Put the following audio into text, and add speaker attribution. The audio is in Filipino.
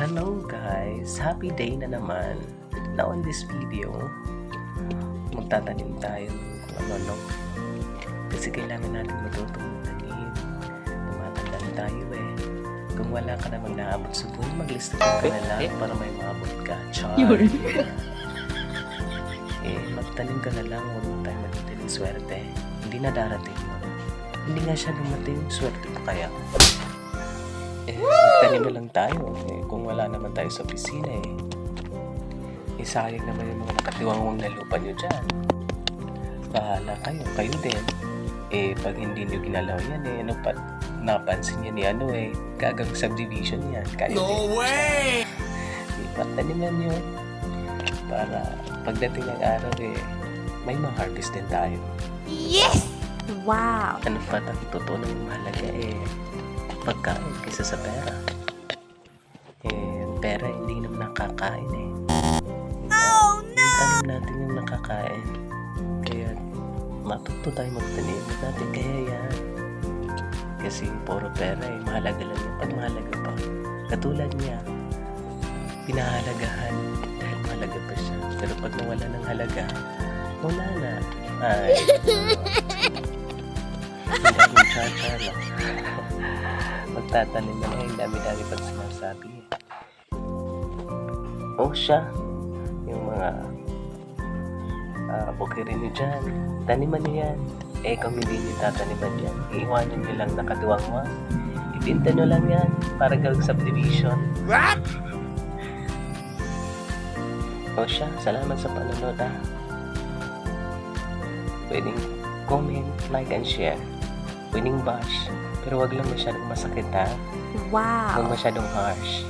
Speaker 1: Hello guys! Happy day na naman! Now in this video, magtatanim tayo ng kung ano-ano. Kasi kailangan natin matutong magtanim. Tumatanda na tayo eh. Kung wala ka namang naabot sa buhay, maglista ka na lang para may maabot ka. Char! Magtanim ka na lang, huwag mo tayo matintay ng swerte. Hindi na darating yun. Hindi nga siya dumating, swerte pa kaya. Magtanim na lang tayo. Kung wala naman tayo sa opisina sayang naman yung mga nakatiwangwang na lupa nyo dyan. Bahala kayo, kayo din. Pag hindi nyo ginalaw yan napansin niya ni gagawing subdivision yan. Kayo
Speaker 2: No
Speaker 1: din.
Speaker 2: way!
Speaker 1: Pagtaniman nyo para pagdating ng araw may ma-harvest din tayo.
Speaker 3: Yes! Wow!
Speaker 1: Ano pa ang totoo ng mahalaga pagkain kaysa sa pera. Ang pera hindi naman nakakain
Speaker 3: Oh no!
Speaker 1: Tanim natin yung nakakain. Kaya matuto tayo magtanim. Huwag natin kaya yan. Kasi puro pera mahalaga lang yan. Pag mahalaga pa. Katulad niya, pinahalagahan dahil mahalaga pa siya. Pero pag nawala ng halaga, wala na. Ay, hindi akong tsaka lang. Magtatanim na lang. Dami-dami pag sinasabi siya. Yung mga bukirin nyo dyan. Taniman nyo yan. Kung hindi nyo tataniman yan, iiwanan nyo lang nakatiwangwang. Ipinta nyo lang yan para gawing subdivision.
Speaker 2: What?
Speaker 1: Siya, salamat sa panonood Pwedeng comment, like, and share. Pwedeng bash. Pero wag lang masyadong masakit
Speaker 3: Wow!
Speaker 1: Huwag masyadong harsh.